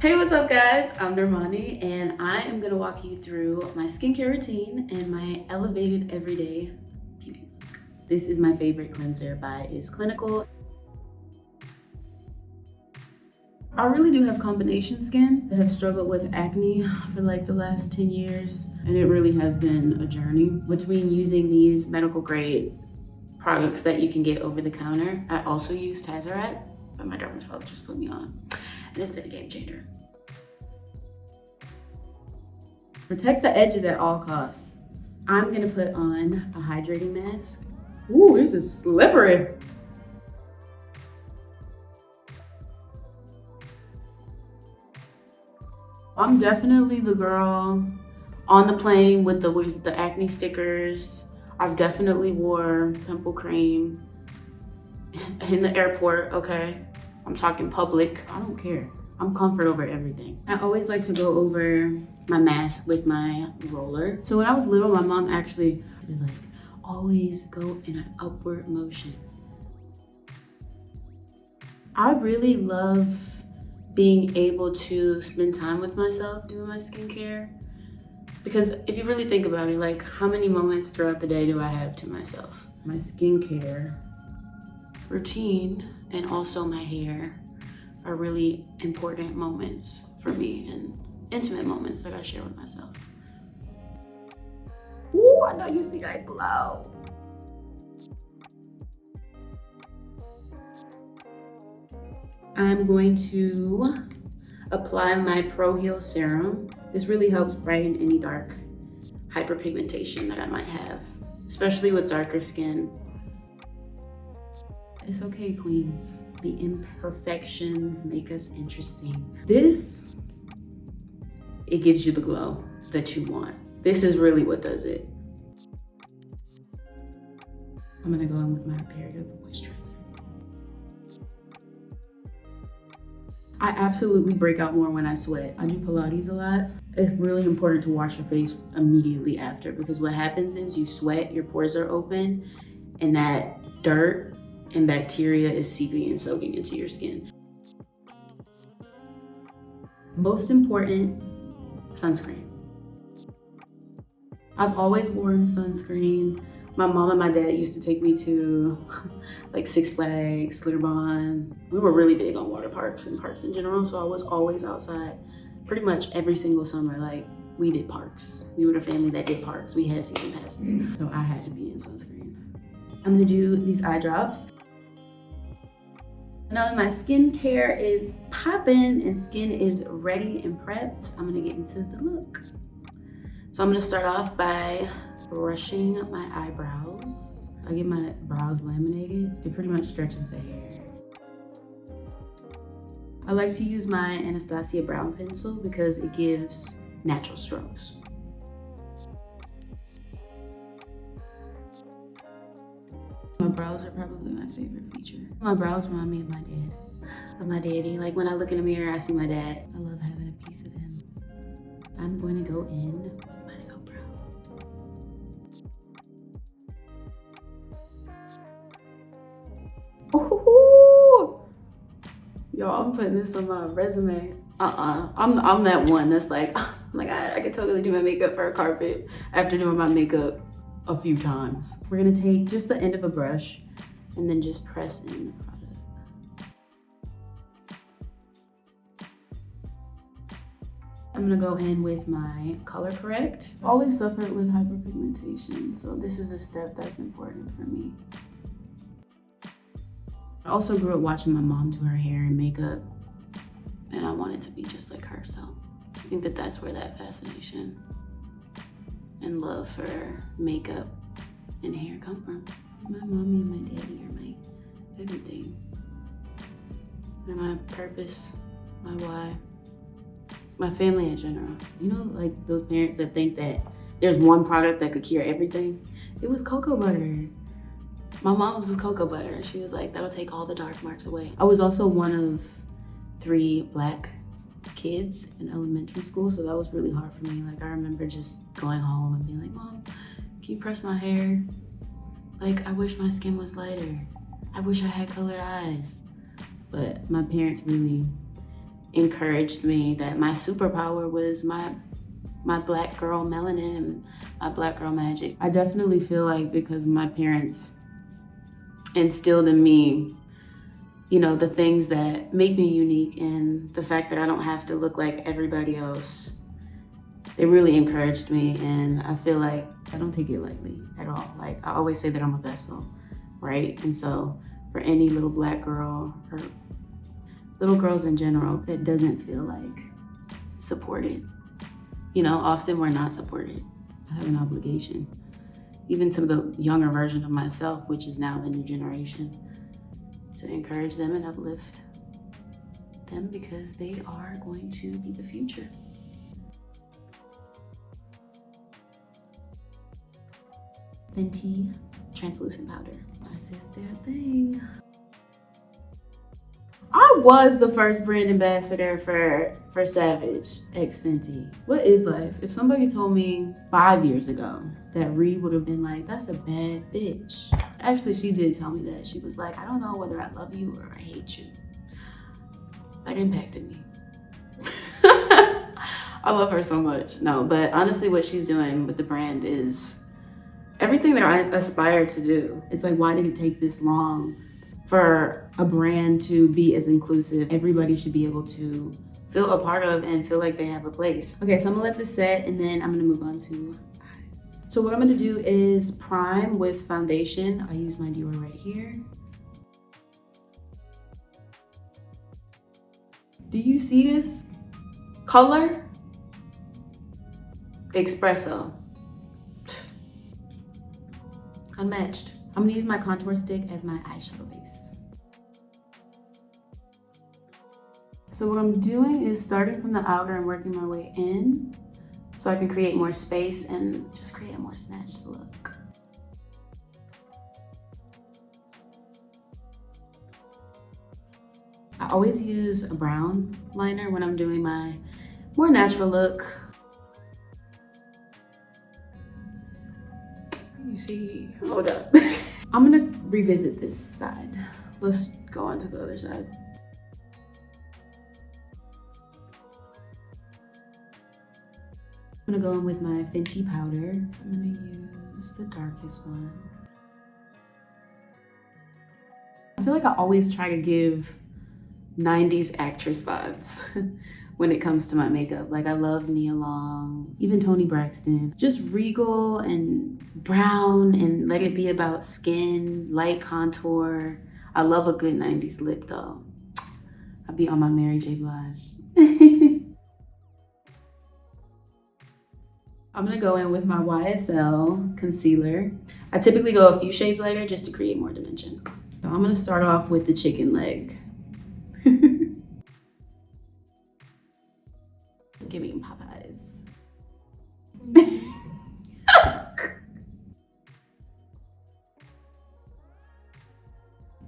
Hey, what's up guys? I'm Normani and I am gonna walk you through my skincare routine and my elevated everyday beauty look. This is my favorite cleanser by Is Clinical. I really do have combination skin. I have struggled with acne for like the last 10 years and it really has been a journey. Between using these medical grade products that you can get over the counter, I also use Tazorac, but my dermatologist put me on, and it's been a game changer. Protect the edges at all costs. I'm gonna put on a hydrating mask. Ooh, this is slippery. I'm definitely the girl on the plane with the acne stickers. I've definitely wore pimple cream in the airport, okay? I'm talking public. I don't care. I'm comfort over everything. I always like to go over my mask with my roller. So when I was little, my mom actually was like, always go in an upward motion. I really love being able to spend time with myself doing my skincare. Because if you really think about it, like how many moments throughout the day do I have to myself? My skincare routine and also my hair are really important moments for me and intimate moments that I share with myself. Ooh, I know you see that glow. I'm going to apply my Pro Heal Serum. This really helps brighten any dark hyperpigmentation that I might have, especially with darker skin. It's okay, queens. The imperfections make us interesting. This, it gives you the glow that you want. This is really what does it. I'm gonna go in with my Imperative moisturizer. I absolutely break out more when I sweat. I do Pilates a lot. It's really important to wash your face immediately after, because what happens is you sweat, your pores are open, and that dirt and bacteria is seeping and soaking into your skin. Most important, sunscreen. I've always worn sunscreen. My mom and my dad used to take me to like Six Flags, Schlitterbahn. We were really big on water parks and parks in general, so I was always outside pretty much every single summer. Like, we did parks. We were the family that did parks. We had season passes, so I had to be in sunscreen. I'm gonna do these eye drops. Now that my skincare is popping and skin is ready and prepped, I'm gonna get into the look. So I'm gonna start off by brushing my eyebrows. I get my brows laminated. It pretty much stretches the hair. I like to use my Anastasia brown pencil because it gives natural strokes. My brows are probably my favorite feature. My brows remind me of my daddy. Like when I look in the mirror, I see my dad. I love having a piece of him. I'm going to go in with my soap brow. Ooh. Yo, I'm putting this on my resume. I'm that one that's like, oh my God, I could totally do my makeup for a carpet after doing my makeup a few times. We're gonna take just the end of a brush and then just press in the product. I'm gonna go in with my Color Correct. I always suffered with hyperpigmentation, so this is a step that's important for me. I also grew up watching my mom do her hair and makeup, and I wanted to be just like her, so I think that that's where that fascination and love for makeup and hair come from. My mommy and my daddy are my everything. They're my purpose, my why, my family in general. You know, like those parents that think that there's one product that could cure everything? It was cocoa butter. My mom's was cocoa butter. She was like, that'll take all the dark marks away. I was also one of 3 Black kids in elementary school, so that was really hard for me. Like, I remember just going home and being like, Mom, can you press my hair? Like, I wish my skin was lighter. I wish I had colored eyes. But my parents really encouraged me that my superpower was my black girl melanin and my black girl magic. I definitely feel like because my parents instilled in me, you know, the things that make me unique and the fact that I don't have to look like everybody else, they really encouraged me. And I feel like I don't take it lightly at all. Like, I always say that I'm a vessel, right? And so for any little black girl or little girls in general that doesn't feel like supported, you know, often we're not supported. I have an obligation, even to the younger version of myself, which is now the new generation, to encourage them and uplift them because they are going to be the future. Fenty translucent powder. My sister thing. I was the first brand ambassador for Savage x Fenty. What is life? If somebody told me 5 years ago that Ree would have been like, that's a bad bitch. Actually, she did tell me that. She was like, I don't know whether I love you or I hate you. That impacted me. I love her so much. No, but honestly, what she's doing with the brand is everything that I aspire to do. It's like, why did it take this long for a brand to be as inclusive? Everybody should be able to feel a part of and feel like they have a place. Okay, so I'm gonna let this set and then I'm gonna move on to eyes. So what I'm gonna do is prime with foundation. I use my Dior right here. Do you see this color? Espresso. Unmatched. I'm gonna use my contour stick as my eyeshadow base. So what I'm doing is starting from the outer and working my way in so I can create more space and just create a more snatched look. I always use a brown liner when I'm doing my more natural look. You see, hold up. I'm gonna revisit this side. Let's go on to the other side. I'm gonna go in with my Fenty powder. I'm gonna use the darkest one. I feel like I always try to give 90s actress vibes when it comes to my makeup. Like, I love Nia Long, even Toni Braxton. Just regal and brown and let it be about skin, light contour. I love a good 90s lip though. I'll be on my Mary J. Blige. I'm gonna go in with my YSL concealer. I typically go a few shades lighter just to create more dimension. So I'm gonna start off with the chicken leg. Giving Popeyes.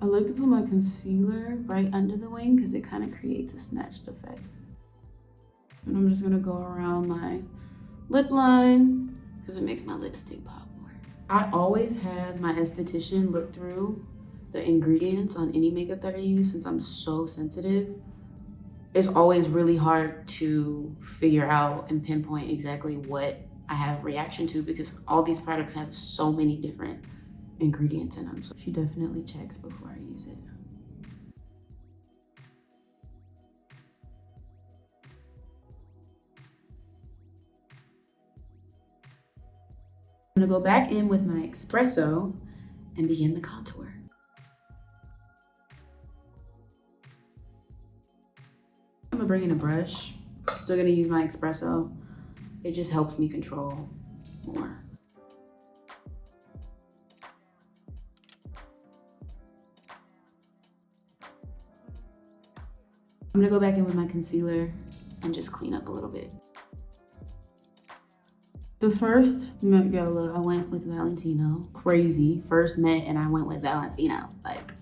I like to put my concealer right under the wing because it kind of creates a snatched effect. And I'm just gonna go around my lip line because it makes my lipstick pop more. I always have my esthetician look through the ingredients on any makeup that I use since I'm so sensitive. It's always really hard to figure out and pinpoint exactly what I have reaction to because all these products have so many different ingredients in them. So she definitely checks before I use it. I'm gonna go back in with my espresso and begin the contour. I'm gonna bring in a brush. Still gonna use my espresso. It just helps me control more. I'm gonna go back in with my concealer and just clean up a little bit. The first Met Gala, I went with Valentino. Crazy. First Met and I went with Valentino. Like,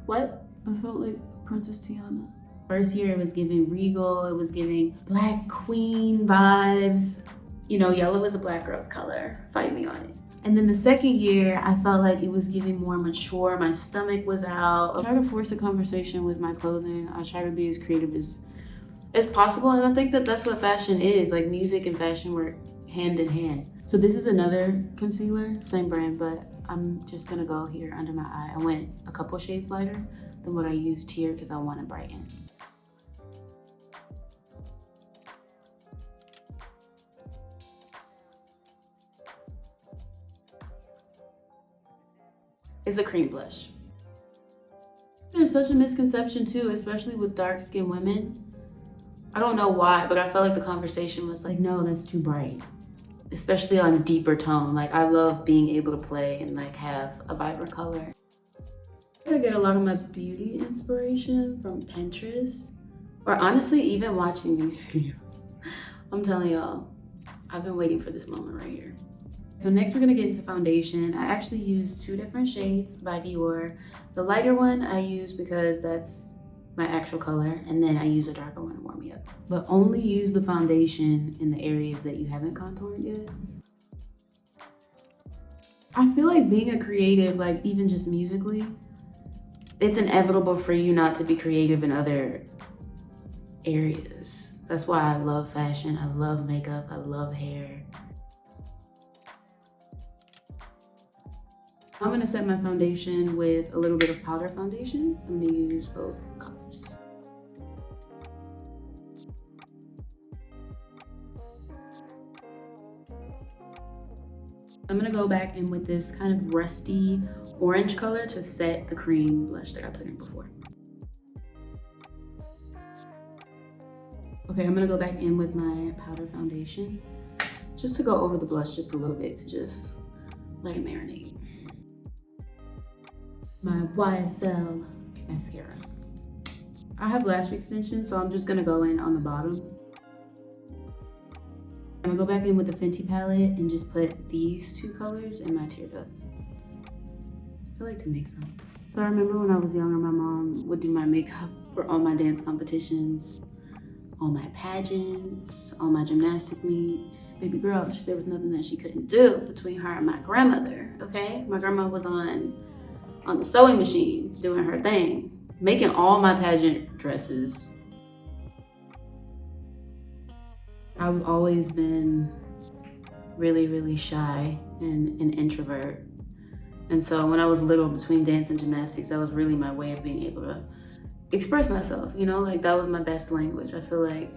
what? I felt like Princess Tiana. First year it was giving regal, it was giving Black Queen vibes. You know, yellow is a black girl's color. Fight me on it. And then the second year, I felt like it was giving more mature. My stomach was out. I try to force a conversation with my clothing. I try to be as creative as It's possible, and I think that that's what fashion is. Like, music and fashion work hand in hand. So this is another concealer, same brand, but I'm just gonna go here under my eye. I went a couple shades lighter than what I used here because I want to brighten. It's a cream blush. There's such a misconception too, especially with dark-skinned women. I don't know why, but I felt like the conversation was like, no, that's too bright. Especially on deeper tone. Like, I love being able to play and like have a vibrant color. I get a lot of my beauty inspiration from Pinterest, or honestly, even watching these videos. I'm telling y'all, I've been waiting for this moment right here. So next we're gonna get into foundation. I actually used 2 different shades by Dior. The lighter one I use because that's my actual color, and then I use a darker one to warm me up. But only use the foundation in the areas that you haven't contoured yet. I feel like being a creative, like even just musically, it's inevitable for you not to be creative in other areas. That's why I love fashion, I love makeup, I love hair. I'm gonna set my foundation with a little bit of powder foundation. I'm gonna use both colors. I'm gonna go back in with this kind of rusty orange color to set the cream blush that I put in before. Okay, I'm gonna go back in with my powder foundation just to go over the blush just a little bit to just let it marinate. My YSL mascara. I have lash extensions, so I'm just gonna go in on the bottom. I'm gonna go back in with the Fenty palette and just put these 2 colors in my tear duct. I like to make some. So I remember when I was younger, my mom would do my makeup for all my dance competitions, all my pageants, all my gymnastic meets. Baby girl, there was nothing that she couldn't do between her and my grandmother, okay? My grandma was on the sewing machine doing her thing, making all my pageant dresses. I've always been really, really shy and an introvert. And so when I was little, between dance and gymnastics, that was really my way of being able to express myself, you know, like that was my best language. I feel like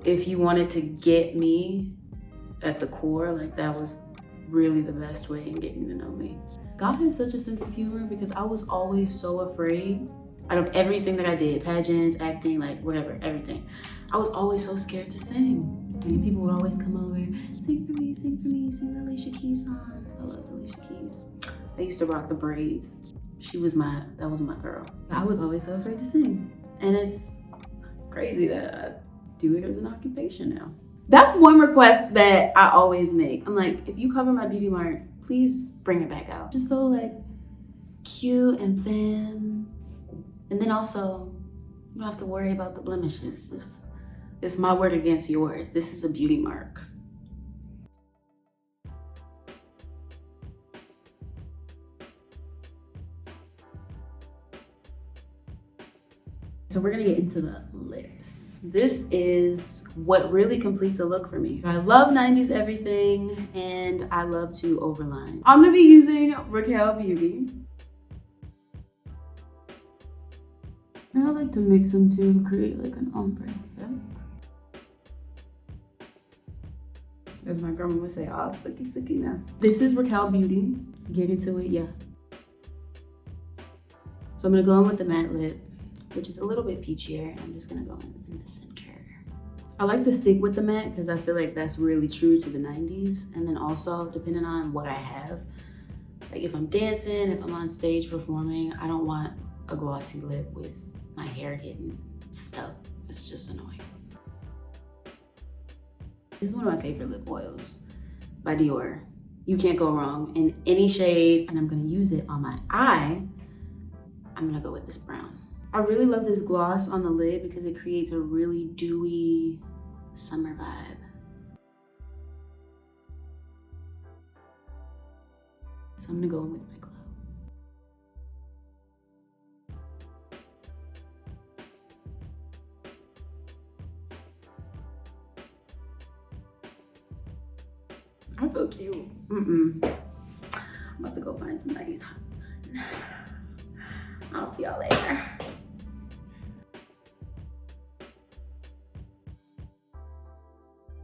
if you wanted to get me at the core, like that was really the best way in getting to know me. God has such a sense of humor because I was always so afraid out of everything that I did, pageants, acting, like whatever, everything. I was always so scared to sing. And people would always come over, sing for me, sing the Alicia Keys song. I love Alicia Keys. I used to rock the braids. That was my girl. I was always so afraid to sing. And it's crazy that I do it as an occupation now. That's one request that I always make. I'm like, if you cover my beauty mark, please bring it back out. Just so like cute and femme. And then also, you don't have to worry about the blemishes. It's my word against yours. This is a beauty mark. So we're gonna get into the lips. This is what really completes a look for me. I love 90s everything, and I love to overline. I'm gonna be using Raquel Beauty. And I like to mix them too to create like an ombre effect. As my grandma would say, oh, sucky now. This is Raquel Beauty. Get into it, yeah. So I'm gonna go in with the matte lip, which is a little bit peachier. I'm just gonna go in the center. I like to stick with the matte because I feel like that's really true to the 90s. And then also, depending on what I have, like if I'm dancing, if I'm on stage performing, I don't want a glossy lip with my hair getting stuck. It's just annoying. This is one of my favorite lip oils by Dior. You can't go wrong in any shade, and I'm gonna use it on my eye. I'm gonna go with this brown. I really love this gloss on the lid because it creates a really dewy summer vibe. So I'm gonna go in with my glow. I feel cute. I'm about to go find somebody's hot sun. I'll see y'all later.